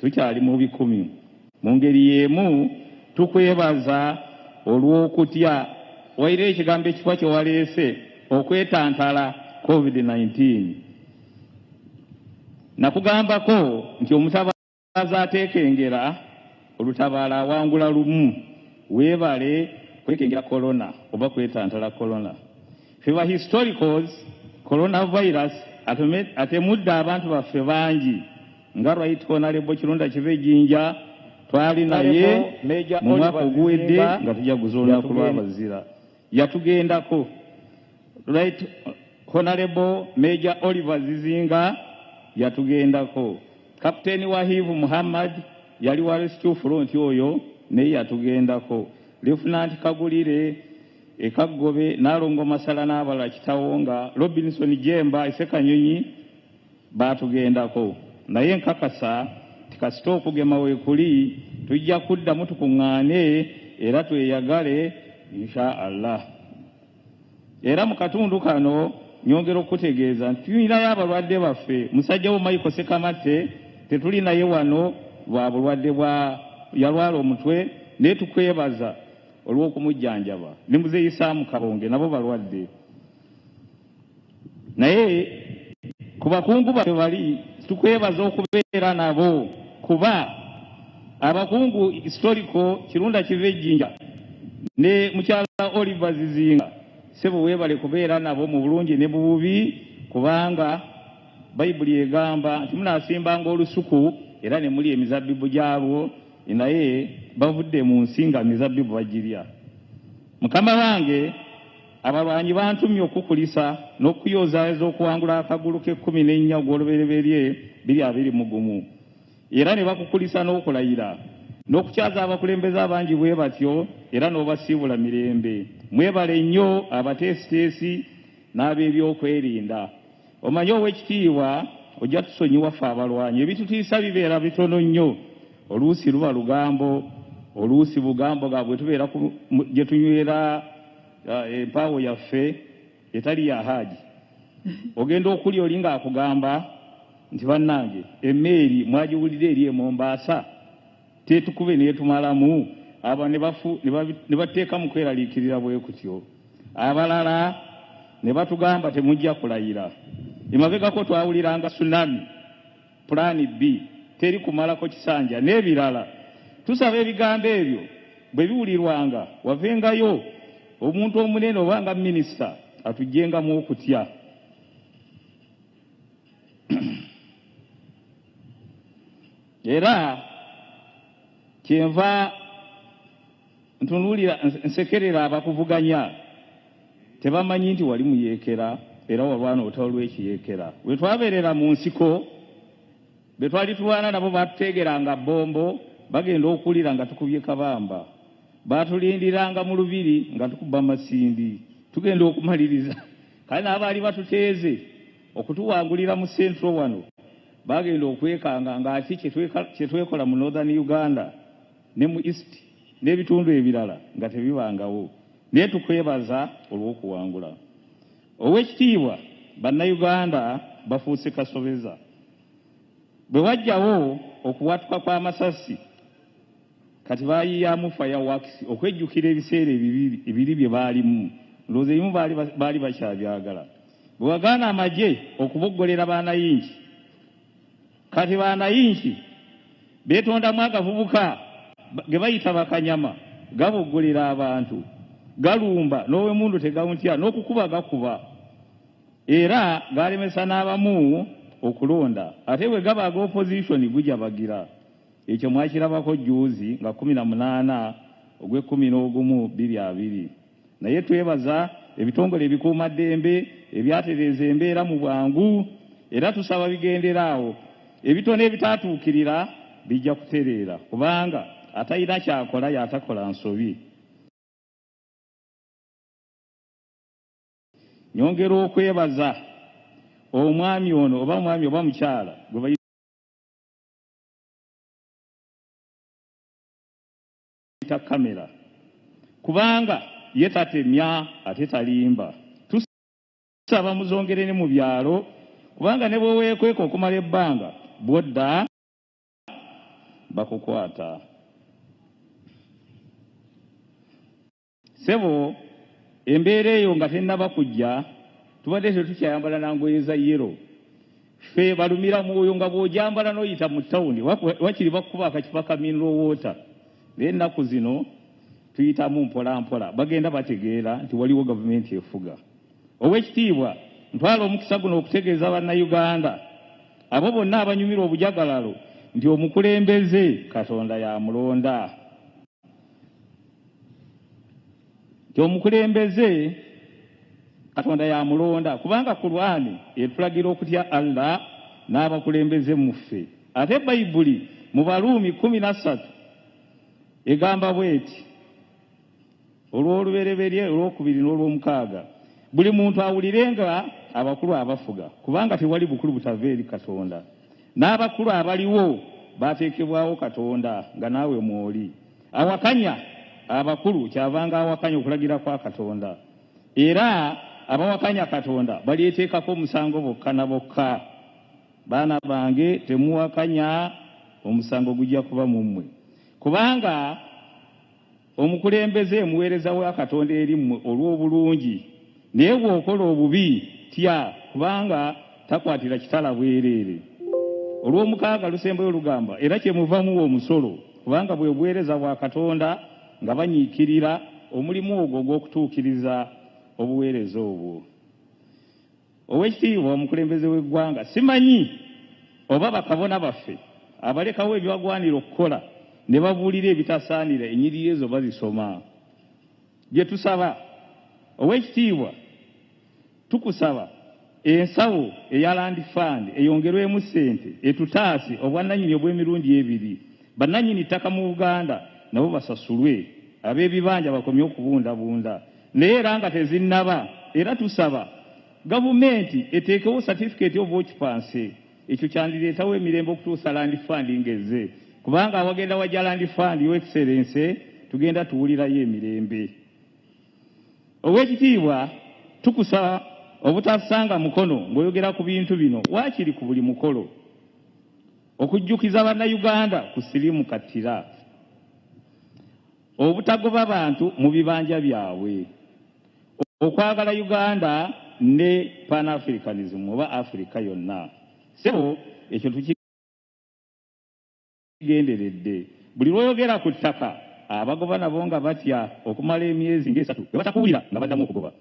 tukyali mu bikumi. Mu ngeri y'emu tukwebaza olw'okutya waire ekigambo ekikwa kye waleese okwetantala COVID-19. Nakugambako nti omutabaazi ateekengera olutabaala awangula lumu. Weebale kwekengera corona oba kwetantala corona. Feba historicals coronavirus atemudde abantu baffe bangi nga Right Honorable Kirunda Kibejjinja twali naye mu mwaka oguwedde nga tujja kuzoona ku lw'abazira yatugendako. Right Honorable Major Oliver Zizinga yatugendako. Captain Wahivu Muhammad yali wa Rescue Front oyo naye yatugendako. Lieutenant Kagulire Ekagobe Nalongo Masala n'abalala Kitawonga Robinson Jemba Isekanyonyi batugendako. Naye nkakasa tikasita okugema weekuli tujja kuddamu tukuŋŋaane era tweyagale insha Allah. Era mu katundu kano nyongera okutegeeza nti tulinayo abalwadde baffe. Musajja wo Michael Sekamatte tetuli naye wano bwa bulwadde bwa yalwala omutwe naye tukwebaza olw'okumujjanjaba. Ne Muzeeyi Saamu Kabonge nabo balwadde. Naye ku bakungu baffe bali tukwebaza okubeera nabo kuba abakungu historical Kirunda Kibejjinja ne mukyala Oliver Zizinga sebo weebale kubeera nabo mu bulungi ne mu bubi kubanga Bayibuli egamba nti munaasimbanga olusuku era ne muli emizabbibu gyalwo naye bavudde mu nsi nga emizabbibu bagirya. Mukama wange abalwanyi bantumye okukulisa n'okuyozaaza okuwangula akagulu ke-14 ogw'olubereberye 2021 era ne bakukulisa n'okulayira n'okukyaza abakulembeze abangi bwe batyo era n'obasiibula mirembe. Mwebale nnyo abateesiteesi n'ab'ebyokwerinda. Omanyi ow'ekitiibwa ojja tusonyiwa ffe abalwanyi. Ebitutiisa bibeera bitono nnyo. Oluusi luba lugambo, oluusi bugambo ga bwe tubeera gye tunywera empaawo yaffe etali ya haji. Ogenda okuli oli ng'akugamba nti bannange emmeeri mwagiwulira eri e Mombasa tetukube neyetumalamu aba ne bateeka mu kweraliikirira bwe kutyo. Abalala ne batugamba temujja kulayira. Emabegako twawuliranga tsunami plan B teri kumalako kisanja n'ebirala. Tusaba ebigambo ebyo bwe biwulirwanga wavengayo omuntu omunene obanga minisita atujjengamu okutya. Era kyenva ntunuulira nsekerera abakuvuganya tebamanyi nti wali muyeekera era walwana olutalo lw'ekiyeekera. Bwe twabeerera mu nsiko be twali tulwana nabo batuteegeranga bombo bagenda okuwulira nga tukubye kabamba. Batulindiranga mu lubiri nga tukuba masindi tugenda okumaliriza. Kale n'abaali batuteeze okutuwangulira mu Central wano bagenda okwekanga ng'aki kye twekola mu Northern Uganda ne mu East n'ebitundu ebirala nga tebibangawo. Naye tukwebaza olw'okuwangula. Ow'ekitiibwa bannayuganda bafuuse kasobeza. Bwe wajjawo okuwatuka kw'amasasi kati baayiyamu fireworks okwejjukira ebiseera ebiri bye baalimu. Ndowooza ebimu baali bakyabyagala. Bwe wagaana amagye okuboggolera baanayinki kati baanayinki beetondamu agavubuka ge bayita bakanyama gaboggolera abantu galumba n'ow'emundu tegawuntya n'okukuba gakuba era galemesa n'abamu okulonda ate bwe gabaaga opposition gujja bagira. Ekyo mwakirabako juuzi nga 18 ogw'E11 2020. Naye twebaza ebitongole ebikuumaddembe ebyatereeza embeera mu bwangu era tusaba bigenderaawo ebitono ebitaatuukirira bijja kutereera kubanga atayina kyakola yatakola nsobi. Nyongera okwebaza omwami ono oba omwami oba mukyala gwe bayita kamera kubanga ye tatemya ate talimba. Tusaba muzongere ne mu byalo kubanga ne bwe weekweka okumala ebbanga bwodda bakukwata. Sebo embeera eyo nga tennaba kujja tubadde tetukyayambala nangoye za yero. Ffe balumira mwoyo nga bw'ojambala n'oyita mu ttawuni wakiri bakuba akacupa ka mineral water. Naye ennaku zino tuyitamu mpola mpola, bagenda bategeera nti waliwo gavumenti efuga. Ow'ekitiibwa ntwala omukisa guno okutegeeza bannayuganda abo bonna abanyumirwa obujagalalo nti omukulembeze Katonda yamulonda. Nti omukulembeze Katonda yamulonda kubanga Kurani etulagira okutya Allah n'abakulembeze muffe. Ate Bayibuli mu Baluumi 13 egamba bweti olw'olubereberye olw'okubiri n'olw'omukaaga buli muntu awulirenga abakulu abafuga kubanga tewali bukulu butava eri Katonda. N'abakulu abaliwo bateekebwawo Katonda nga naawe mwoli. Awakanya abakulu kyavanga awakanya okulagira kwa Katonda. Era abawakanya Katonda balyeteekako omusango bokka na bokka. Baana bange temuwakanya, omusango gujja kuba mummwe. Kubanga omukulembeze muweereza wa Katonda eri mmwe olw'obulungi. Naye bw'okola obubi tya kubanga takwatira kitala bwereere. Olw'omukaaga lusembayo lugamba era kyemuvamu omusolo kubanga bwe buweereza bwa Katonda nga banyiikirira omulimu ogwo ogw'okutuukiriza obuweereza obwo. Ow'ekitiibwa omukulembeze w'eggwanga simanyi oba bakabona baffe abalekawo ebyagwanira okukola ne babuulira ebitasaanira ennyiriri ezo bazisoma. Bye tusaba Ow'ekitiibwa tukusaba ensawo eya Land Fund eyongerwemu ssente etutaase obwannannyini obw'emirundi ebiri. Bannannyini ttaka mu Uganda nabo basasulwe, ab'ebibanja bakomye okubundabunda. Naye era nga tezinnaba era tusaba gavumenti eteekewo certificate of occupancy. Ekyo kyandireetawo emirembe okutuusa Land Fund ngeze kubanga awagenda wajja Land Fund Your Excellency tugenda tuwulirayo emirembe. Ow'ekitiibwa tukusaba obutasanga mukono ng'oyogera ku bintu bino waakiri ku buli mukolo okujjukiza bannayuganda ku siriimu kattira, obutagoba abantu mu bibanja byabwe, okwagala Uganda ne Pan-Africanism oba Africa yonna. Sebo ekyo tukigenderedde. Buli lw'oyogera ku ttaka abagoba nabo nga batya okumala emyezi ng'esatu batakuwulira nga baddamu okugoba.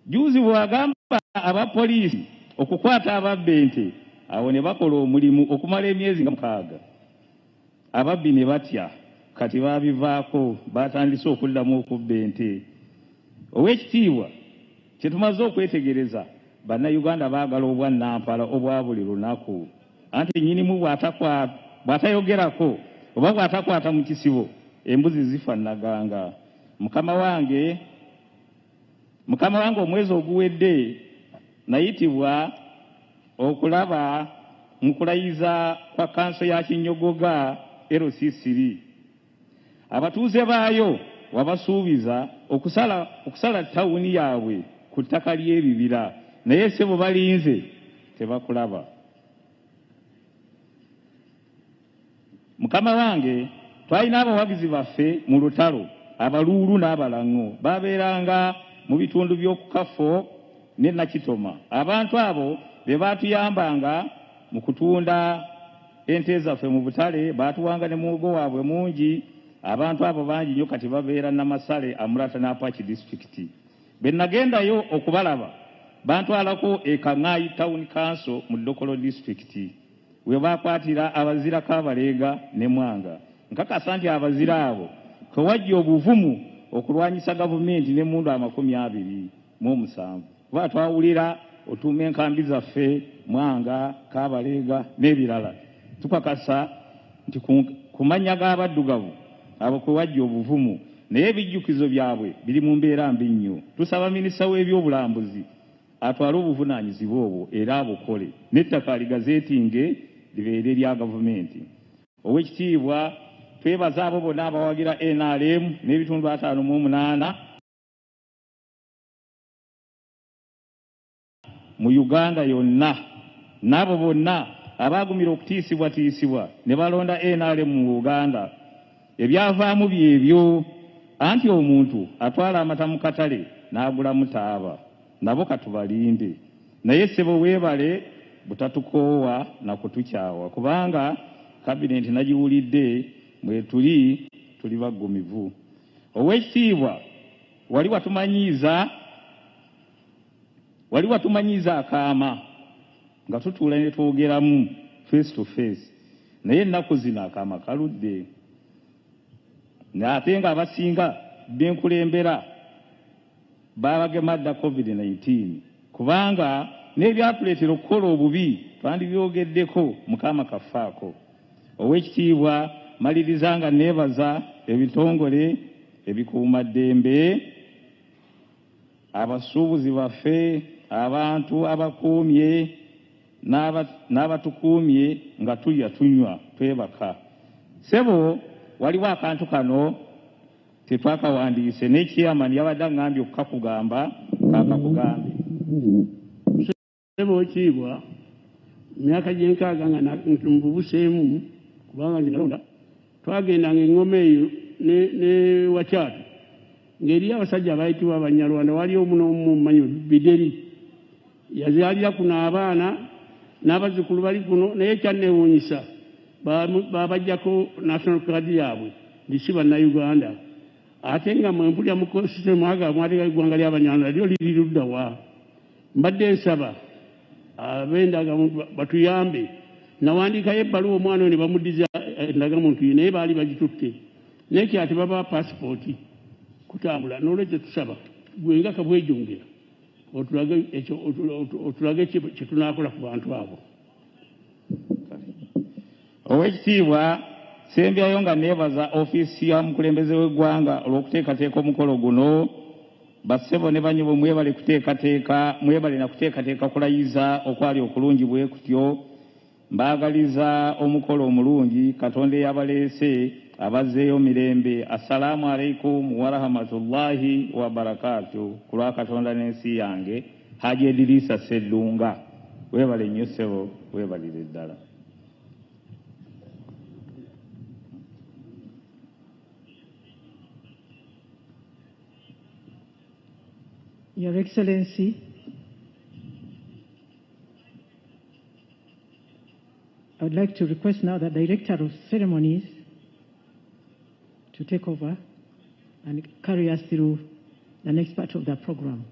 Juzi bw'agamba abapoliisi okukwata ababbi ente awo ne bakola omulimu okumala emyezi nga 6. Ababbi ne batya kati baabivaako batandise okuddamu okubba ente. Ow'ekitiibwa kye tumaze okwetegereza bannayuganda baagala obwannampala obwa buli lunaku. Anti nnyinimu bw'atayogerako oba bw'atakwata mu kisibo embuzi zifa nnaganga. Mukama wange omwezi oguwedde nayitibwa okulaba mu kulayiza kwa kanso ya Kinyogoga LC3. Abatuuze baayo wabasuubiza okusala ttawuni yaabwe ku ttaka ly'ebibira, naye sebo balinze tebakulaba. Mukama wange twalina abawagizi baffe mu lutalo abaluulu n'abalaŋŋo babeeranga mu bitundu by'okukafo ne Nakitoma. Abantu abo be baatuyambanga mu kutunda ente zaffe mu butale, baatuwanga ne muwogo waabwe mungi. Abantu abo bangi nnyo kati babeera Namasale, Amurata n'Apachi District. Be nagendayo okubalaba bantwalako Ekaŋŋayi Town Council mu Dokolo District we baakwatira abazira Kabaleega ne Mwanga. Nkakasa nti abazira abo tewajja obuvumu okulwanyisa gavumenti n'emmundu 27. Kuba twawulira otuuma enkambi zaffe Mwanga, Kabaleega n'ebirala. Tukakasa nti ku mannya g'abaddugavu abo kwe wajja obuvumu, naye ebijjukizo byabwe biri mu mbeera mbi nnyo. Tusaba minisita w'ebyobulambuzi atwale obuvunaanyizibwa obwo era abukole, n'ettaka ligazeetinge libeere lya gavumenti. Ow'ekitiibwa twebaza abo bonna abawagira NRM n'ebitundu 58 mu Uganda yonna, n'abo bonna abaagumira okutiisibwatiisibwa ne balonda NRM mu Uganda ebyavaamu byebyo anti omuntu atwala amata mu katale n'agulamu taaba nabo katubalinde naye ssebo weebale butatukoowa na kutukyawa kubanga kabinenti nagiwulidde mwe tuli baggumivu. Oweekitiibwa wali watumanyiiza akaama nga tutuula ne twogeramu face to face naye ennaku zino akaama kaludde ate nga abasinga benkulembera babagemadda COVID-19 kubanga n'ebyatuleetera okukola obubi twandibyogeddeko mukama kafaako. Oweekitiibwa maliriza nga neebaza ebitongole ebikuumaddembe abasuubuzi baffe abantu abakuumye n'abatukuumye nga tulya tunywa twebaka. Ssebo waliwo akantu kano tetwakawandiise n'ekyamani yabadde aŋŋambye okukakugamba kaakakugambe. Ssebo Okiibwa myaka gyenkaaga nga ntumbubuseemu kubanga nalonda twagendanga engoma eyo ne Wakyatu ng'eri abasajja abayitibwa Abanyarwanda wali omu n'omu mmanyi Bideri yazaalira kuno abaana n'abazzukulu bali kuno naye ekyanneewuunyisa babajjako national card yaabwe ndisi bannayuganda ate nga mwempulya mu kositemu aga mwateeka eggwanga ly'Abanyarwanda lyo liri ludda wa. Mbadde nsaba ab'endagamuntu batuyambe nawandiikayo ebbaluwa omwana oyo ne bamuddiza endagamuntu ye naye baali bagitutte naye kyate baba paasipooti kutambula n'olwekyo tusaba gwenga kabwejongera otulage kye tunaakola ku bantu abo. Oweekitiibwa sembyayo nga neebaza ofiisi ya mukulembeze w'eggwanga olw'okuteekateeka omukolo guno. Bassebo ne banyubo mwebale na kuteekateeka kulayiza okwali okulungi bwe kutyo. Mbaagaliza omukolo omulungi Katonda eyabaleese abazzeeyo mirembe. Assalaamu alaikum wa rahmatullahi wa barakatuh. Ku lwa Katonda n'ensi yange Haji Edirisa Sseddunga. Weebale nnyo ssebo, weebalire ddala. Your Excellency, I would like to request now the Director of Ceremonies to take over and carry us through the next part of the program.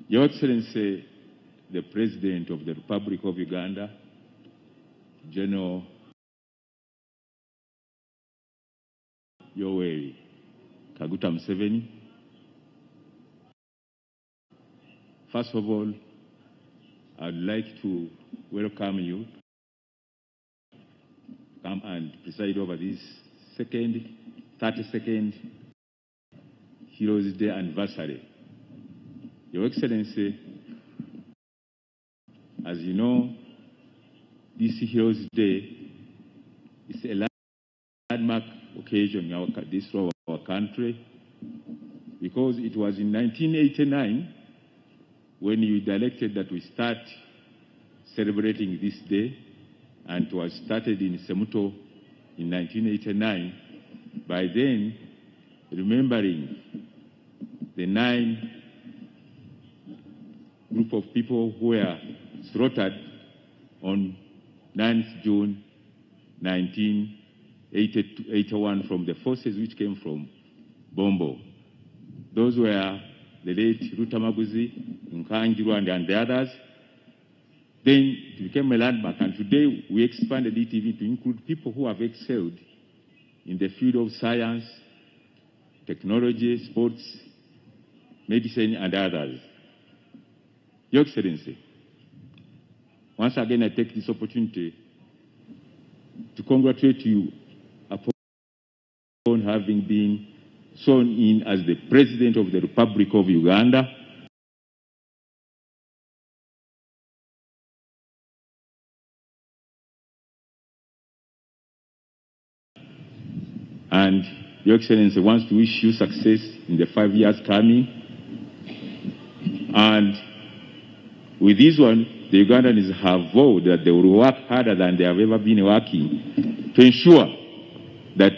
Your Excellency, the President of the Republic of Uganda, General Yoweri Kaguta Museveni. First of all, I'd like to welcome you to come and preside over this 32nd Heroes Day anniversary. Your Excellency, as you know, this Heroes Day is a landmark occasion in this of our country because it was in 1989 when you directed that we start celebrating this day, and it was started in Semuto in 1989. By then, remembering the 9 group of people who were slaughtered on 9th June 1981 from the forces which came from Bombo. Those were the late Rutamaguzi, Nkangirwa, and the others. Then it became a landmark, and today we expanded it even to include people who have excelled in the field of science, technology, sports, medicine, and others. Your Excellency, once again I take this opportunity to congratulate you upon having been sworn in as the President of the Republic of Uganda. And Your Excellency wants to wish you success in the 5 years coming. And with this one, the Ugandans have vowed that they will work harder than they have ever been working to ensure that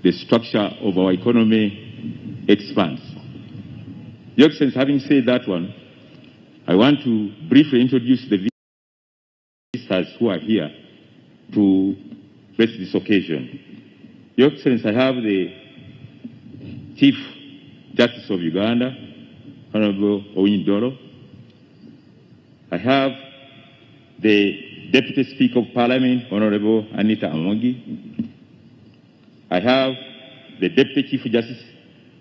the structure of our economy expands. Your Excellency, having said that one, I want to briefly introduce the visitors who are here to bless this occasion. Your Excellency, I have the Chief Justice of Uganda, Honorable Owiny. I have the Deputy Speaker of Parliament, Honorable Anita Amongi. I have the Deputy Chief Justice,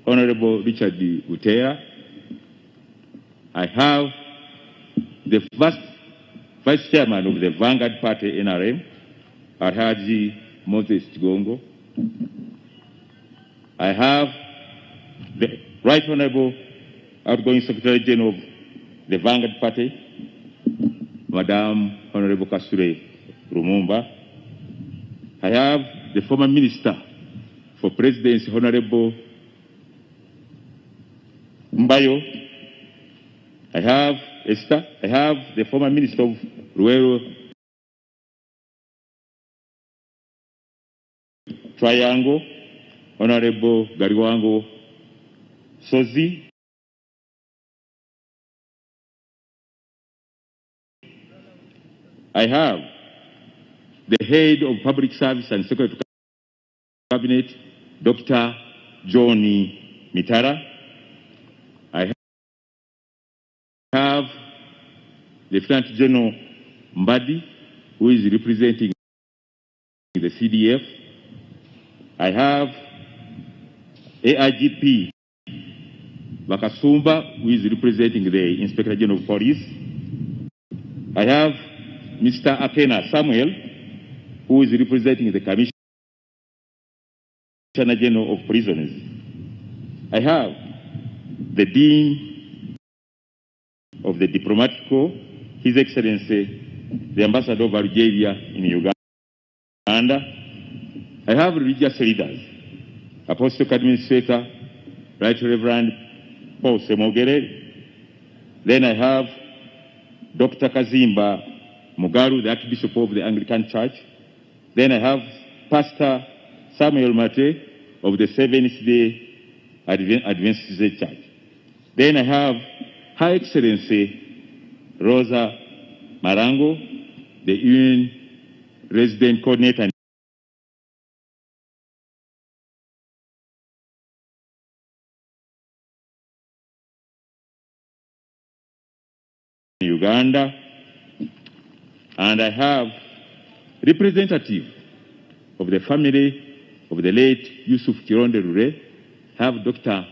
Honorable Richard Utea. I have the first Vice Chairman of the Vanguard Party, NRM, Alhaji Moses Chigongo. I have the Right Honorable Outgoing Secretary General of the Vanguard Party, Madam Honorable Kasure Rumumba. I have the former Minister for Presidency, Honorable Mbayo. I have Esther. I have the former Minister of Rural Triangle, Honorable Gariwango Sozi. I have the Head of Public Service and Secretary to Cabinet, Dr. Johnny Mitara. I have Lieutenant General Mbadi, who is representing the CDF. I have AIGP Bakasumba, who is representing the Inspector General of Police. I have Mr. Akena Samuel, who is representing the Commissioner General of Prisoners. I have the Dean of the Diplomatic Corps, His Excellency, the Ambassador of Algeria in Uganda. I have religious leaders, Apostolic Administrator, Right Reverend Paul Semogere. Then I have Dr. Kazimba Mugaru, the Archbishop of the Anglican Church. Then I have Pastor Samuel Mate of the Seventh-day Adventist Church. Then I have Her Excellency Rosa Marango, the UN Resident Coordinator in Uganda. And I have representative of the family of the late Yusuf Kironde Rure. I have Dr.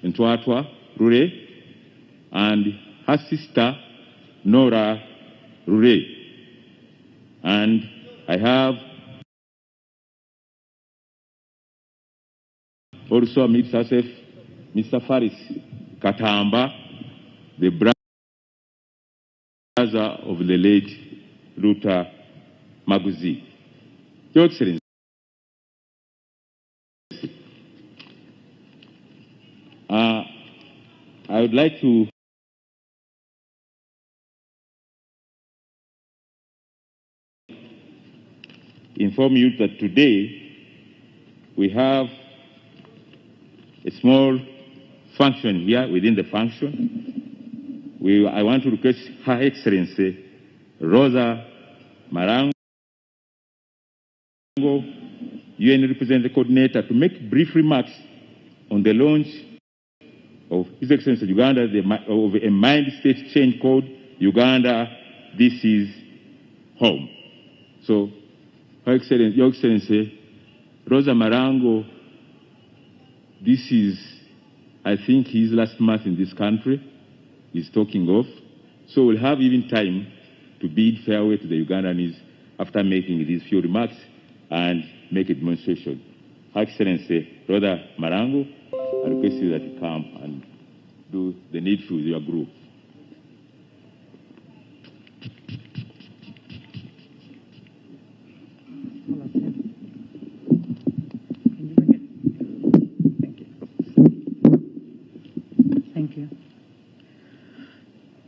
Ntwatwa Rure and her sister Nora Rure. And I have also Mr. Faris Katamba, the brother of the late Luther Maguzi. Your Excellency, I would like to inform you that today we have a small function here within the function. I want to request Her Excellency Rosa Marango, UN Representative Coordinator, to make brief remarks on the launch of His Excellency Uganda of a mind state change called Uganda, This is Home. So, Your Excellency, Rosa Marango, this is, I think, his last month in this country. He's talking off. So we'll have even time to bid farewell to the Ugandans after making these few remarks and make a demonstration. Her Excellency, Brother Marango, I request you that you come and do the needful with your group. Can you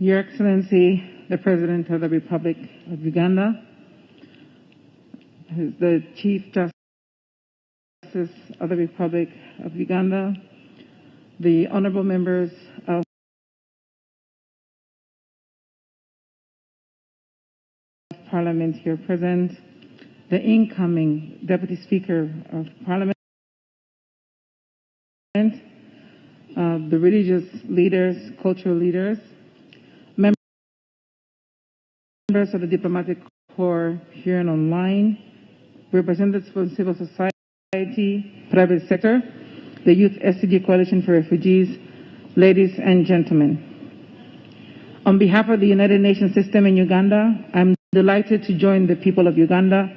Your Excellency, the President of the Republic of Uganda, the Chief Justice of the Republic of Uganda, the honorable members of Parliament here present, the incoming Deputy Speaker of Parliament, the religious leaders, cultural leaders, members of the diplomatic corps here and online, representatives from civil society, private sector, the Youth SDG Coalition for Refugees, ladies and gentlemen. On behalf of the United Nations system in Uganda, I'm delighted to join the people of Uganda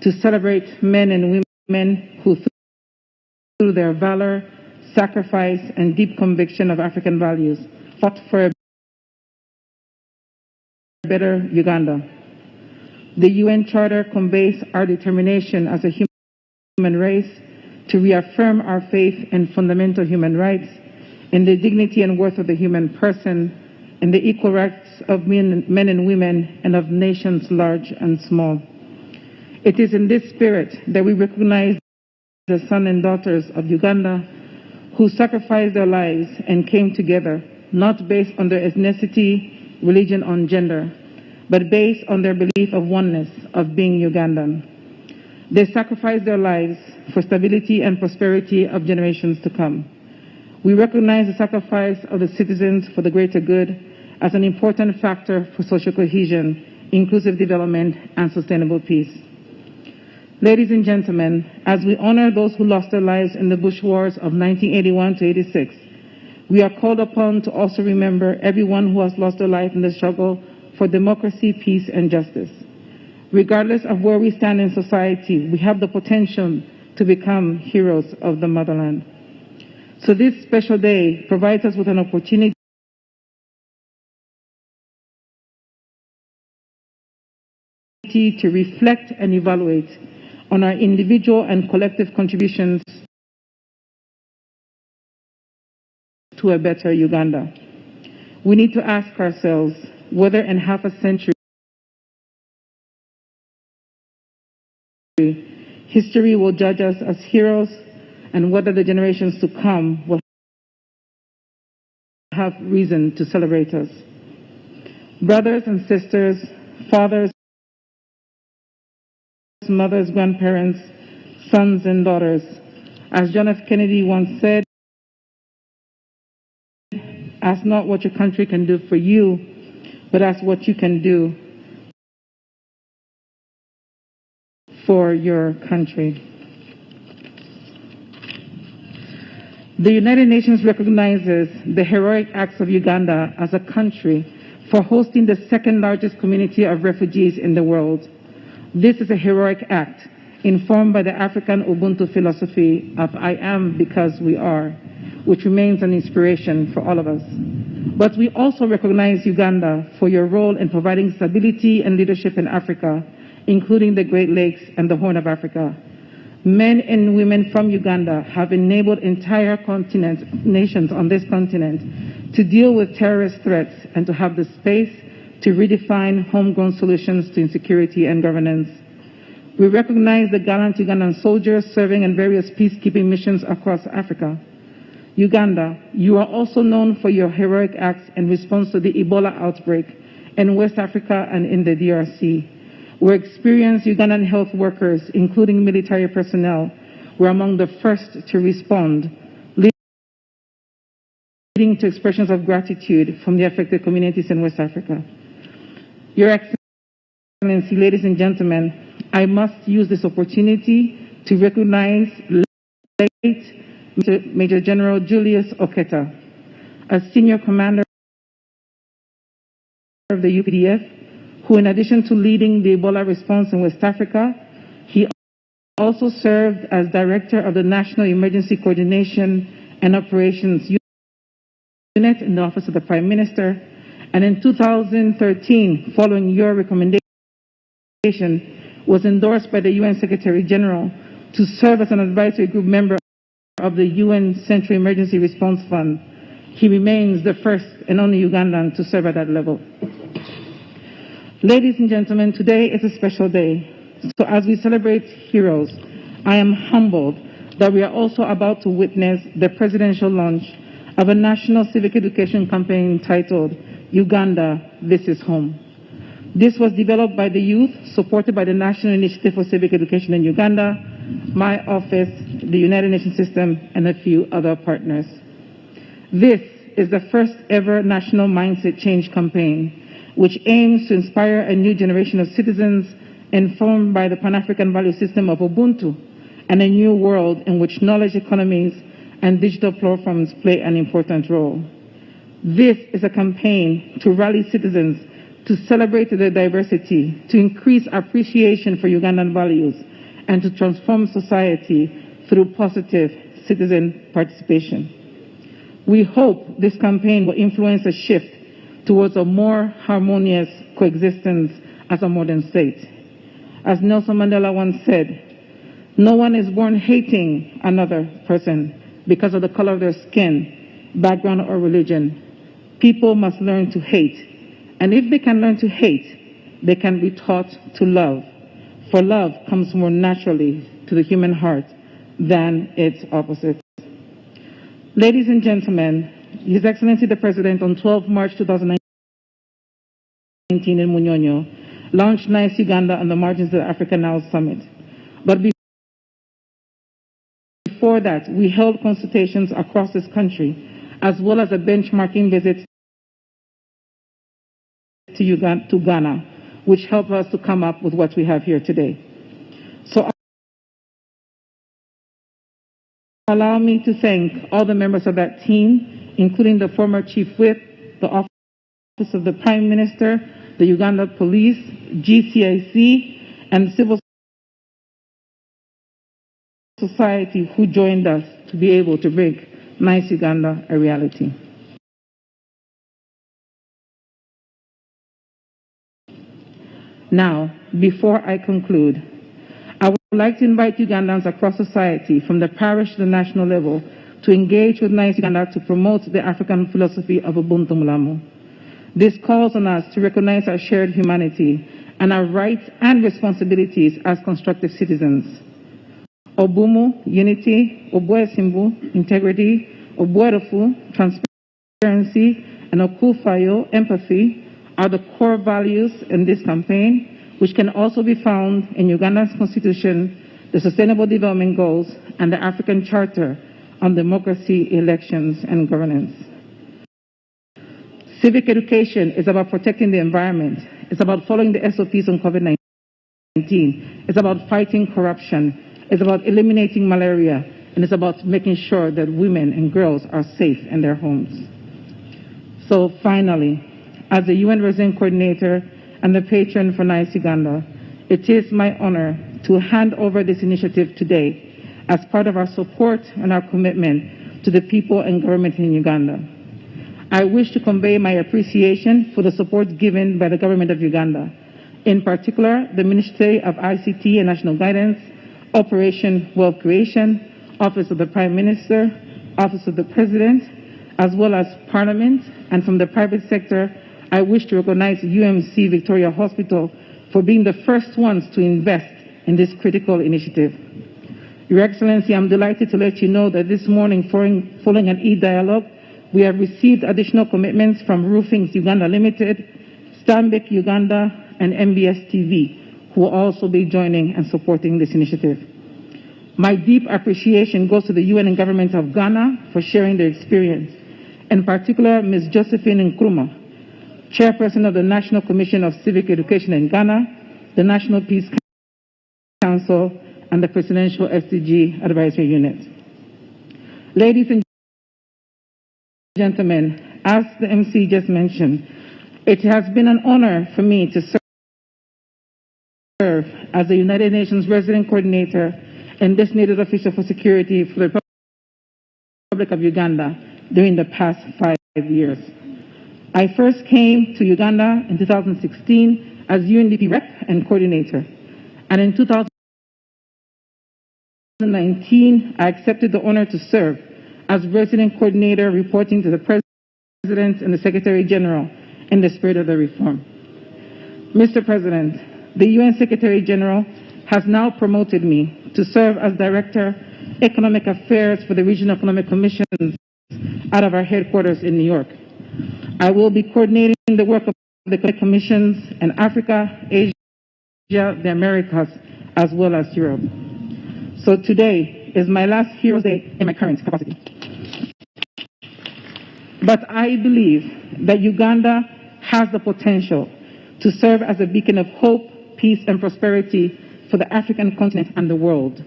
to celebrate men and women who, through their valor, sacrifice, and deep conviction of African values, fought for a better Uganda. The UN Charter conveys our determination as a human race to reaffirm our faith in fundamental human rights, in the dignity and worth of the human person, in the equal rights of men and women, and of nations large and small. It is in this spirit that we recognize the sons and daughters of Uganda who sacrificed their lives and came together, not based on their ethnicity, religion, or gender, but based on their belief of oneness, of being Ugandan. They sacrificed their lives for stability and prosperity of generations to come. We recognize the sacrifice of the citizens for the greater good as an important factor for social cohesion, inclusive development, and sustainable peace. Ladies and gentlemen, as we honor those who lost their lives in the Bush Wars of 1981 to 86, we are called upon to also remember everyone who has lost their life in the struggle for democracy, peace, and justice. Regardless of where we stand in society, we have the potential to become heroes of the motherland. So this special day provides us with an opportunity to reflect and evaluate on our individual and collective contributions to a better Uganda. We need to ask ourselves whether in half a century history will judge us as heroes and whether the generations to come will have reason to celebrate us. Brothers and sisters, fathers, mothers, grandparents, sons and daughters. As John F. Kennedy once said, ask not what your country can do for you, but ask what you can do for your country. The United Nations recognizes the heroic acts of Uganda as a country for hosting the second largest community of refugees in the world. This is a heroic act informed by the African Ubuntu philosophy of I am because we are, which remains an inspiration for all of us. But we also recognize Uganda for your role in providing stability and leadership in Africa, including the Great Lakes and the Horn of Africa. Men and women from Uganda have enabled entire nations on this continent to deal with terrorist threats and to have the space to redefine homegrown solutions to insecurity and governance. We recognize the gallant Ugandan soldiers serving in various peacekeeping missions across Africa. Uganda, you are also known for your heroic acts in response to the Ebola outbreak in West Africa and in the DRC, where experienced Ugandan health workers, including military personnel, were among the first to respond, leading to expressions of gratitude from the affected communities in West Africa. Your Excellency, ladies and gentlemen, I must use this opportunity to recognize late Major General Julius Oketa, a senior commander of the UPDF, who in addition to leading the Ebola response in West Africa, he also served as Director of the National Emergency Coordination and Operations Unit in the Office of the Prime Minister. And in 2013, following your recommendation, was endorsed by the UN Secretary General to serve as an advisory group member of the UN Central Emergency Response Fund. He remains the first and only Ugandan to serve at that level. Ladies and gentlemen, today is a special day. So as we celebrate heroes, I am humbled that we are also about to witness the presidential launch of a national civic education campaign titled Uganda, This is Home. This was developed by the youth, supported by the National Initiative for Civic Education in Uganda, my office, the United Nations System, and a few other partners. This is the first ever national mindset change campaign, which aims to inspire a new generation of citizens informed by the Pan-African value system of Ubuntu and a new world in which knowledge economies and digital platforms play an important role. This is a campaign to rally citizens to celebrate their diversity, to increase appreciation for Ugandan values, and to transform society through positive citizen participation. We hope this campaign will influence a shift towards a more harmonious coexistence as a modern state. As Nelson Mandela once said, no one is born hating another person because of the color of their skin, background, or religion. People must learn to hate. And if they can learn to hate, they can be taught to love. For love comes more naturally to the human heart than its opposite. Ladies and gentlemen, His Excellency the President on 12 March 2019 in Munyonyo launched Nice Uganda on the margins of the Africa Now Summit. But before that, we held consultations across this country, as well as a benchmarking visit to Ghana, which helped us to come up with what we have here today. So allow me to thank all the members of that team, including the former Chief Whip, the Office of the Prime Minister, the Uganda Police, GCIC, and civil society who joined us to be able to make Nice Uganda a reality. Now, before I conclude, I would like to invite Ugandans across society, from the parish to the national level, to engage with Nice Uganda to promote the African philosophy of Ubuntu Mulamu. This calls on us to recognize our shared humanity and our rights and responsibilities as constructive citizens. Obumu, unity, Obuesimbu, integrity, Obuerofu, transparency, and Okufayo, empathy, are the core values in this campaign, which can also be found in Uganda's constitution, the Sustainable Development Goals, and the African Charter on Democracy, Elections, and Governance. Civic education is about protecting the environment. It's about following the SOPs on COVID-19. It's about fighting corruption. It's about eliminating malaria. And it's about making sure that women and girls are safe in their homes. So finally, as the UN Resident Coordinator and the patron for Nice Uganda, it is my honor to hand over this initiative today as part of our support and our commitment to the people and government in Uganda. I wish to convey my appreciation for the support given by the government of Uganda, in particular the Ministry of ICT and National Guidance, Operation Wealth Creation, Office of the Prime Minister, Office of the President, as well as Parliament, and from the private sector, I wish to recognize UMC Victoria Hospital for being the first ones to invest in this critical initiative. Your Excellency, I'm delighted to let you know that this morning, following an e-dialogue, we have received additional commitments from Roofings Uganda Limited, Stanbic Uganda, and MBS TV, who will also be joining and supporting this initiative. My deep appreciation goes to the UN and government of Ghana for sharing their experience, in particular Ms. Josephine Nkrumah, Chairperson of the National Commission of Civic Education in Ghana, the National Peace Council, and the Presidential SDG Advisory Unit. Ladies and gentlemen, as the MC just mentioned, it has been an honor for me to serve as the United Nations Resident Coordinator and designated official for security for the Republic of Uganda during the past 5 years. I first came to Uganda in 2016 as UNDP rep and coordinator, and in 2019 I accepted the honor to serve as resident coordinator reporting to the President President and the Secretary General in the spirit of the reform. Mr. President, the UN Secretary General has now promoted me to serve as Director, Economic Affairs for the Regional Economic Commission out of our headquarters in New York. I will be coordinating the work of the commissions in Africa, Asia, the Americas, as well as Europe. So today is my last Heroes Day in my current capacity. But I believe that Uganda has the potential to serve as a beacon of hope, peace, and prosperity for the African continent and the world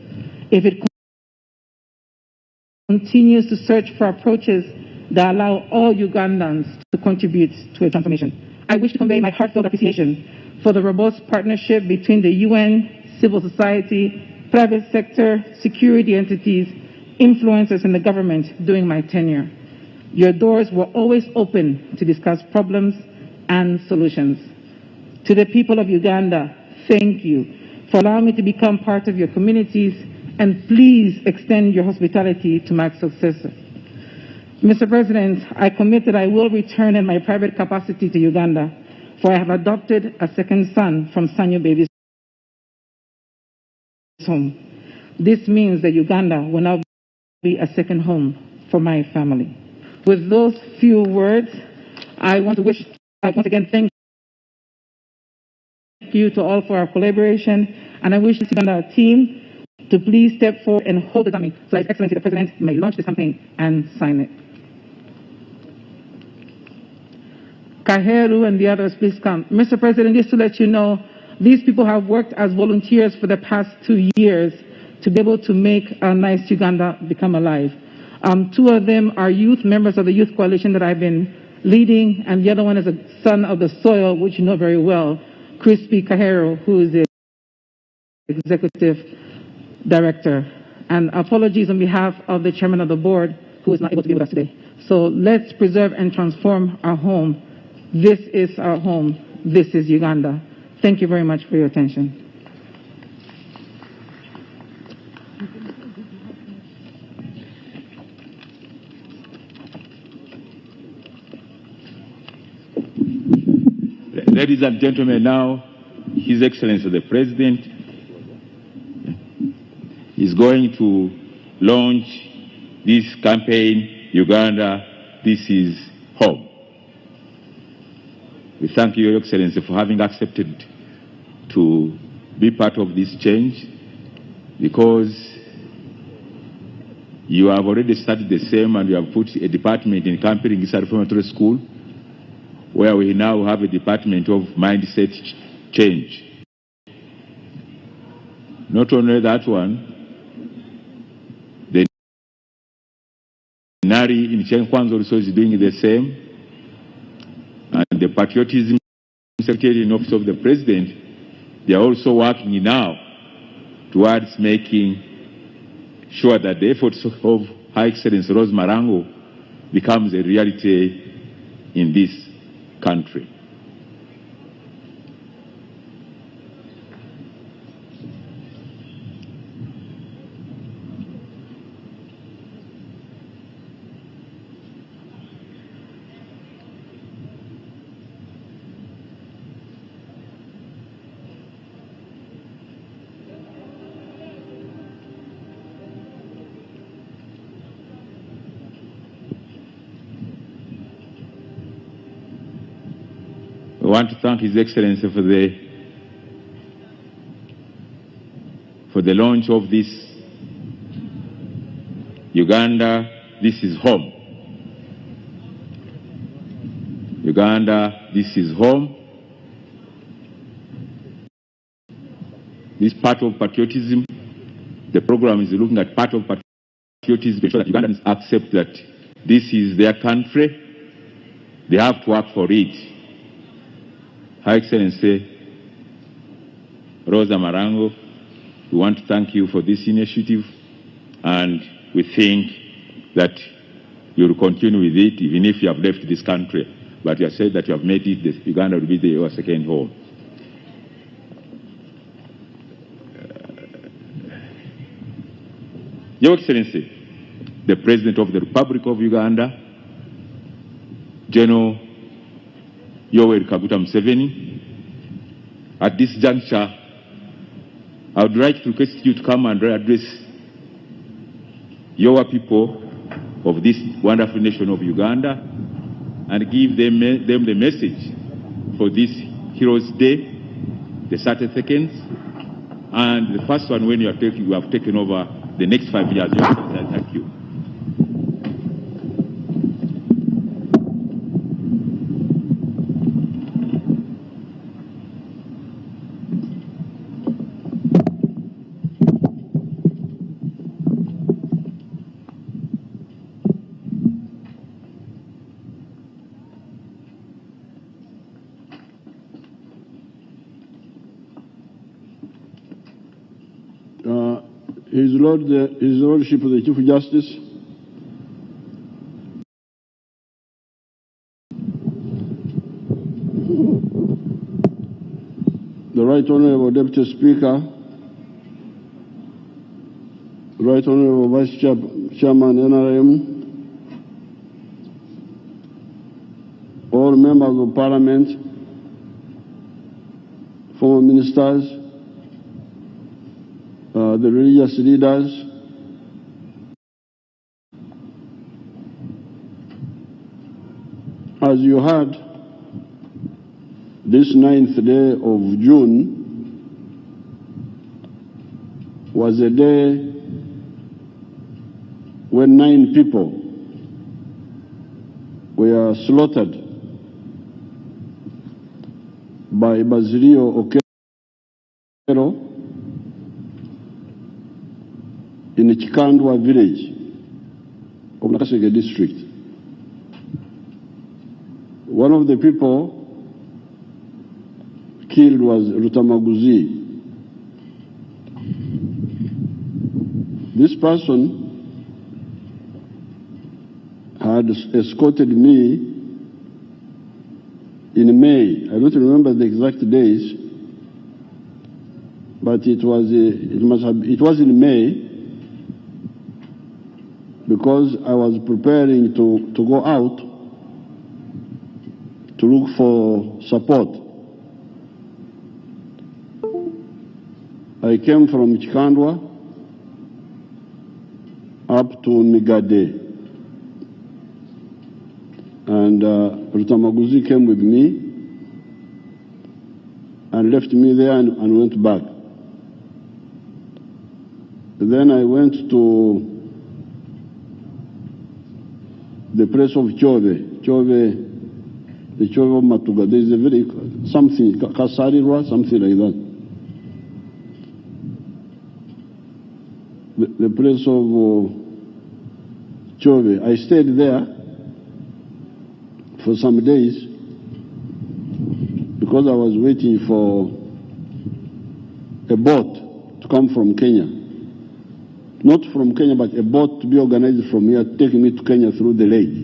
if it continues to search for approaches that allow all Ugandans to contribute to a transformation. I wish to convey my heartfelt appreciation for the robust partnership between the UN, civil society, private sector, security entities, influencers, and the government during my tenure. Your doors were always open to discuss problems and solutions. To the people of Uganda, thank you for allowing me to become part of your communities, and please extend your hospitality to my successor. Mr. President, I commit that I will return in my private capacity to Uganda, for I have adopted a second son from Sanyo Baby's home. This means that Uganda will now be a second home for my family. With those few words, I want to once again thank you to all for our collaboration, and I wish the Uganda team to please step forward and hold the dummy so His Excellency the President may launch this campaign and sign it. Kaheru and the others, please come. Mr. President, just to let you know, these people have worked as volunteers for the past 2 years to be able to make a nice Uganda become alive. 2 of them are youth, members of the Youth Coalition that I've been leading, and the other one is a son of the soil, which you know very well, Crispy Kaheru, who is the Executive Director. And apologies on behalf of the Chairman of the Board, who is not able to be with us today. So let's preserve and transform our home. This is our home. This is Uganda. Thank you very much for your attention. Ladies and gentlemen, now His Excellency the President is going to launch this campaign, Uganda, This is Home. We thank you, Your Excellency, for having accepted to be part of this change, because you have already started the same and you have put a department in Kampiringisa Reformatory School, where we now have a department of mindset change. Not only that one, the Nari in Chenkwanz also is doing the same, and the Patriotism Secretary in Office of the President, they are also working now towards making sure that the efforts of High Excellency Rose Marango becomes a reality in this country. I want to thank His Excellency for the launch of this Uganda, This is Home. Uganda, This is Home. This part of patriotism, the program is looking at part of patriotism to ensure that Ugandans accept that this is their country. They have to work for it. High Excellency Rosa Marango, we want to thank you for this initiative, and we think that you will continue with it even if you have left this country. But you have said that you have made it, that Uganda will be your second home. Your Excellency, the President of the Republic of Uganda, General Yoweri Kaguta Museveni. At this juncture, I would like to request you to come and address your people of this wonderful nation of Uganda and give them the message for this Heroes Day, the 32nd, and the first one when you have taken over the next 5 years. Thank you. His Lordship the Chief Justice, the Right Honorable Deputy Speaker, Right Honorable Vice Chairman NRM, all members of Parliament, former ministers, the religious leaders, as you heard, this 9th day of June was a day when 9 people were slaughtered by Basilio Okero in the Chikandwa village of Nakasege district. One of the people killed was Rutamaguzi. This person had escorted me in May. I don't remember the exact days, but it was in May, because I was preparing to go out to look for support. I came from Chikandwa up to Migade, and Rutamaguzi came with me and left me there and went back. Then I went to the place of Chove, the Chove of Matuga. There is a very, something, Kasarirwa, something like that. The place of Chove. I stayed there for some days because I was waiting for a boat to come from Kenya. Not from Kenya, but a boat to be organized from here, taking me to Kenya through the lake.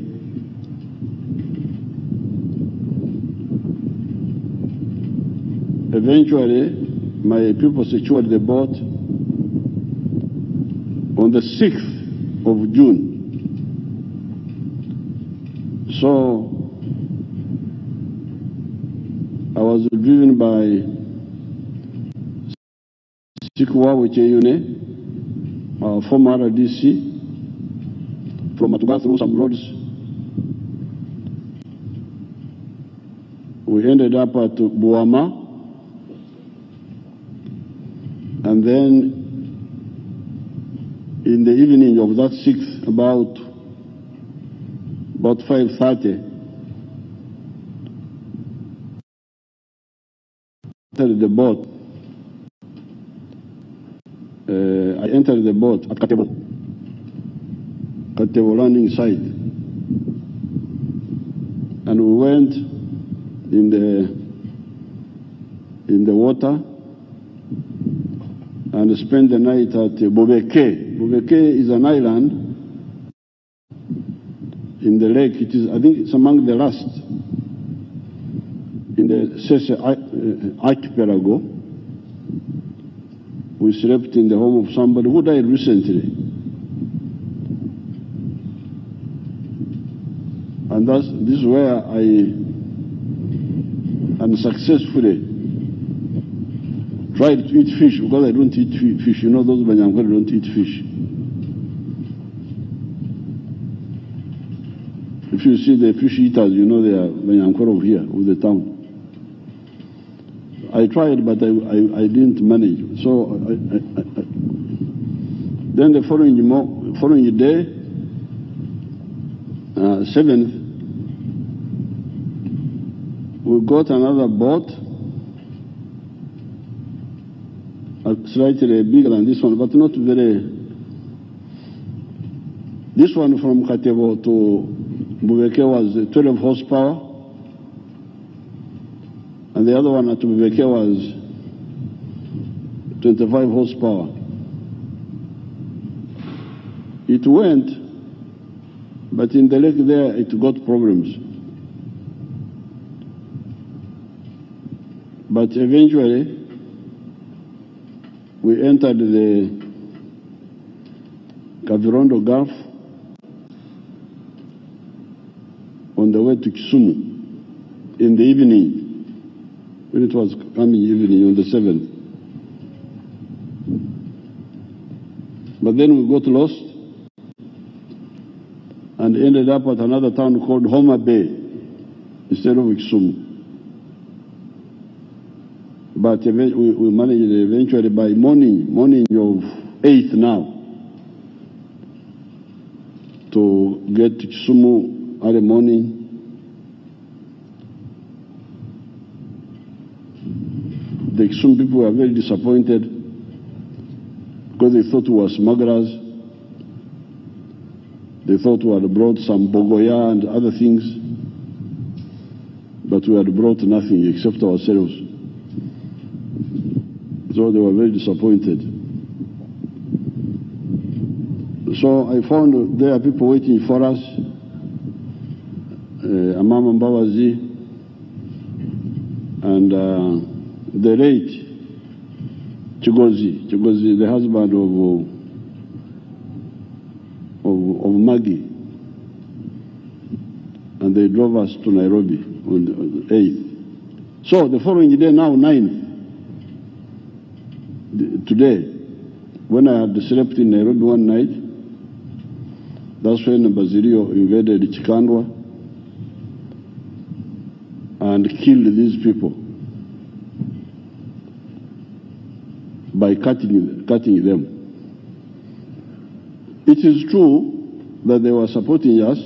Eventually, my people secured the boat on the 6th of June. So, I was driven by Sikwa Wecheyune, former RDC, from Matuga through some roads. We ended up at Buama, and then in the evening of that 6th, about 5:30, entered the boat. I entered the boat at Katebo landing site, and we went in the water and spent the night at Bobeke. Bobeke is an island in the lake. It is, I think, it's among the last in the Sese archipelago. We slept in the home of somebody who died recently. And And this is where I unsuccessfully tried to eat fish, because I don't eat fish. You know, those Banyankore don't eat fish. If you see the fish eaters, you know they are Banyankore of here, of the town. I tried, but I didn't manage. So then the following day, 7th, we got another boat, slightly bigger than this one, but not very. This one from Katebo to Bubeke was 12 horsepower, and the other one at Bubeke was 25 horsepower. It went, but in the lake there it got problems. But eventually we entered the Kavirondo Gulf on the way to Kisumu in the evening, when it was coming evening on the 7th. But then we got lost and ended up at another town called Homa Bay instead of Kisumu. But we managed eventually by morning of 8th now to get to Kisumu early morning. The Kisumu people were very disappointed because they thought we were smugglers. They thought we had brought some bogoya and other things, but we had brought nothing except ourselves. So they were very disappointed. So I found there are people waiting for us. Amama Mbawazi and the late Chigozi, the husband of Maggie. And they drove us to Nairobi on the 8th. So the following day, now 9th, today, when I had slept in Nairobi one night, that's when Basilio invaded Chikandwa and killed these people by cutting them. It is true that they were supporting us,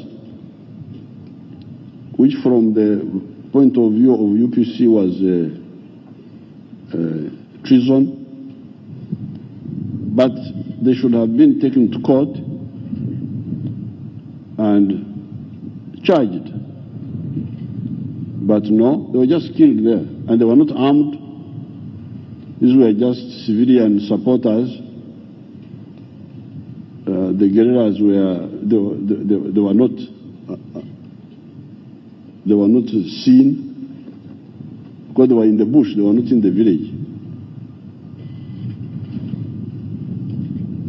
which from the point of view of UPC was treason, but they should have been taken to court and charged. But no, they were just killed there, and they were not armed. These were just civilian supporters. The guerrillas they were not seen because they were in the bush. They were not in the village.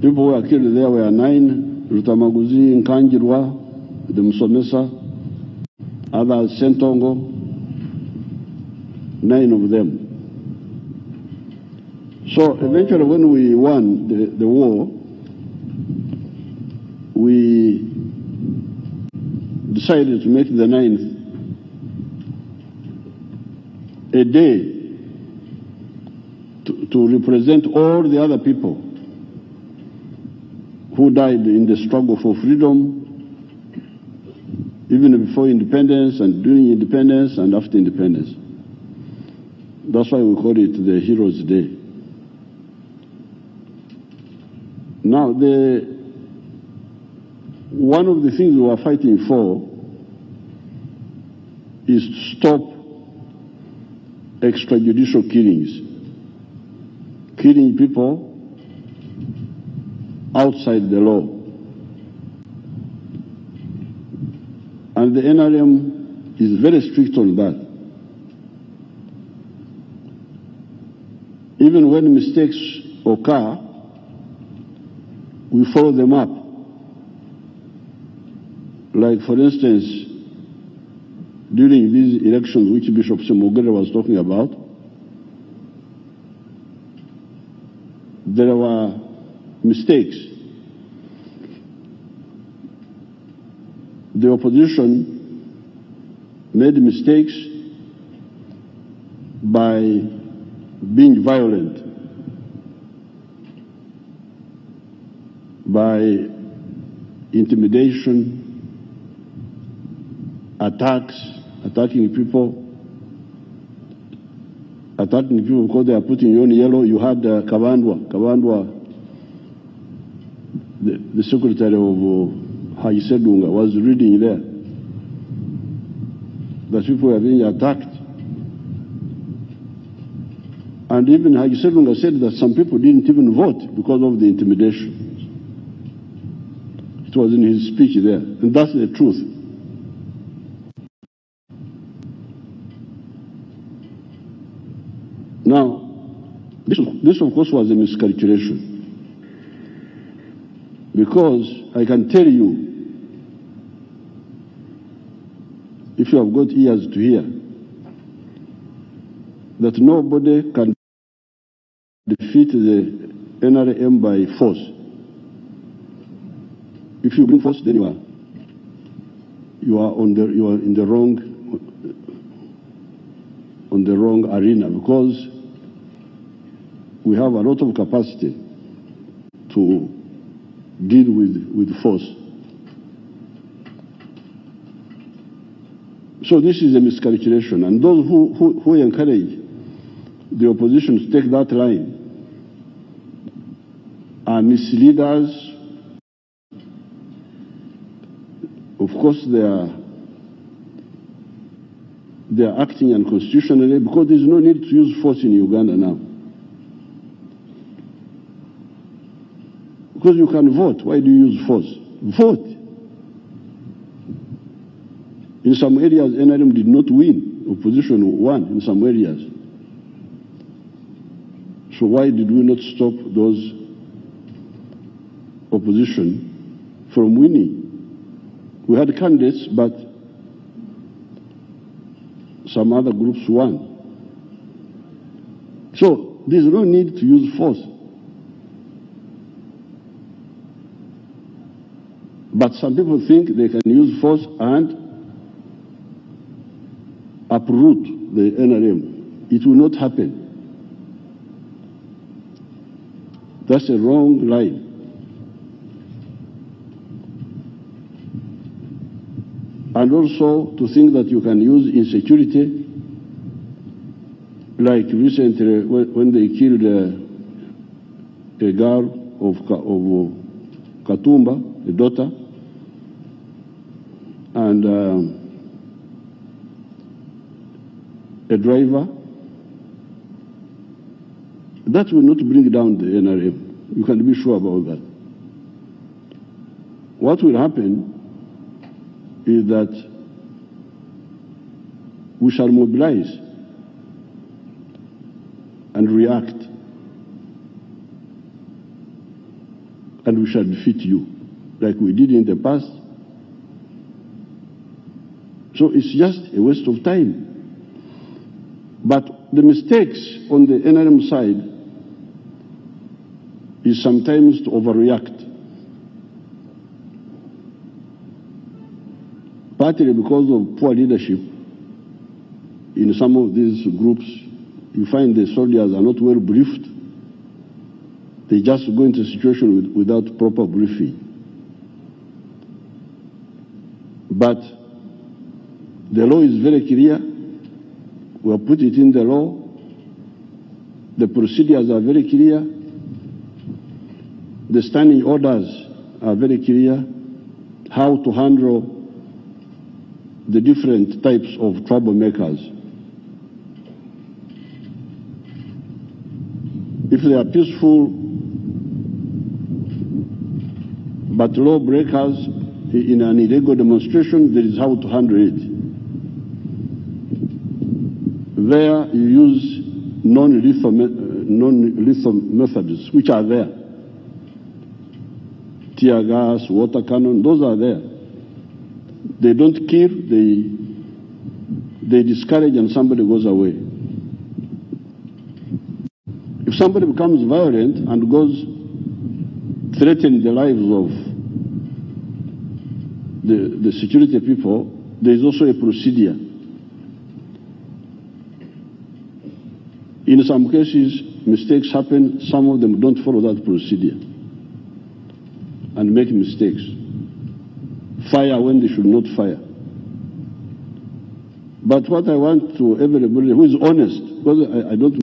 People who were killed there were 9: Rutamaguzi, Nkanjirwa, the Musomesa, others Sentongo, 9 of them. So eventually when we won the war, we decided to make the 9th a day to represent all the other people who died in the struggle for freedom, even before independence and during independence and after independence. That's why we call it the Heroes' Day. Now, one of the things we are fighting for is to stop extrajudicial killings, killing people outside the law. And the NRM is very strict on that. Even when mistakes occur, we follow them up. Like, for instance, during these elections which Bishop Semugere was talking about, there were mistakes. The opposition made mistakes by being violent, by intimidation, attacking people because they are putting you on yellow. You had Kabandwa, the secretary of Haji Sedunga, was reading there that people were being attacked. And even Haji Sedunga said that some people didn't even vote because of the intimidation. It was in his speech there, and that's the truth. Now, this of course was a miscalculation, because I can tell you, if you have got ears to hear, that nobody can defeat the NRM by force. If you bring force, then you are in the wrong arena, because we have a lot of capacity to deal with force. So this is a miscalculation, and those who encourage the opposition to take that line are misleaders. Of course, they are acting unconstitutionally, because there is no need to use force in Uganda now. Because you can vote. Why do you use force? Vote. In some areas, NRM did not win. Opposition won in some areas. So why did we not stop those opposition from winning? We had candidates, but some other groups won. So there's no need to use force. But some people think they can use force and uproot the NRM. It will not happen. That's a wrong line. And also to think that you can use insecurity, like recently when they killed a girl of Katumba, a daughter, and a driver, that will not bring down the NRM. You can be sure about that. What will happen is that we shall mobilize and react, and we shall defeat you like we did in the past. So it's just a waste of time. But the mistakes on the NRM side is sometimes to overreact, partly because of poor leadership. In some of these groups, you find the soldiers are not well briefed. They just go into a situation without proper briefing. But the law is very clear. We have put it in the law. The procedures are very clear. The standing orders are very clear. How to handle the different types of troublemakers. If they are peaceful but lawbreakers in an illegal demonstration, there is how to handle it. There you use non-lethal methods, which are there. Tear gas, water cannon, those are there. They don't kill, they discourage and somebody goes away. If somebody becomes violent and goes threatening the lives of the security people, there is also a procedure. In some cases, mistakes happen. Some of them don't follow that procedure and make mistakes. Fire when they should not fire. But what I want to everybody who is honest, because I don't know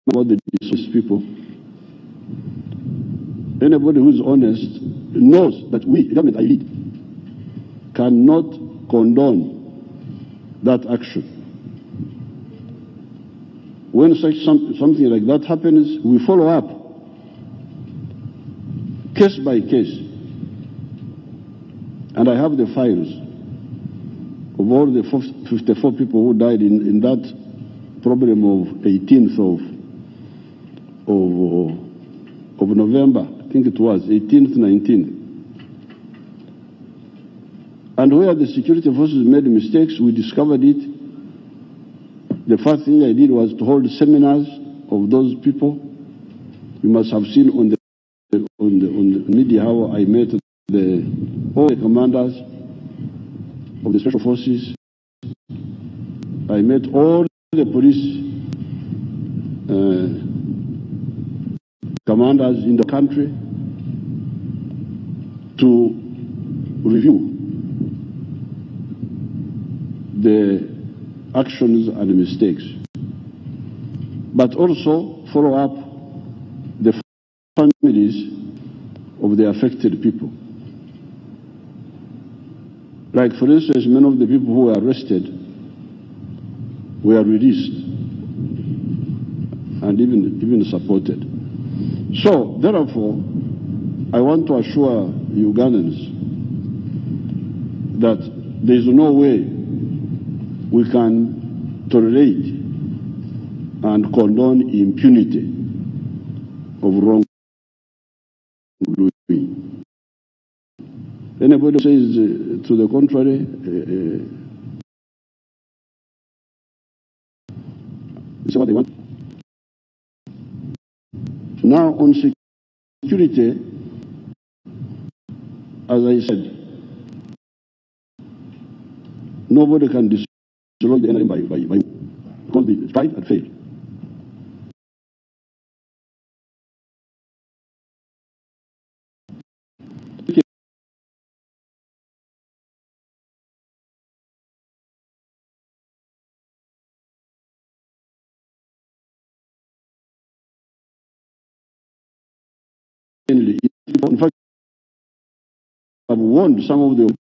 about the dishonest people. Anybody who is honest knows that we, the government I lead, cannot condone that action. When something like that happens, we follow up, case by case. And I have the files of all the 54 people who died in that problem of 18th of November, I think it was, 18th, 19th. And where the security forces made mistakes, we discovered it. The first thing I did was to hold seminars of those people. You must have seen on the media how I met all the commanders of the special forces. I met all the police commanders in the country to review the actions and mistakes, but also follow up the families of the affected people. Like, for instance, many of the people who were arrested were released and even supported. So, therefore, I want to assure Ugandans that there is no way we can tolerate and condone impunity of wrongdoing. Anybody says to the contrary, it's what they want. Now, on security, as I said, nobody can destroy the enemy by because they tried and failed. In fact, I've warned some of the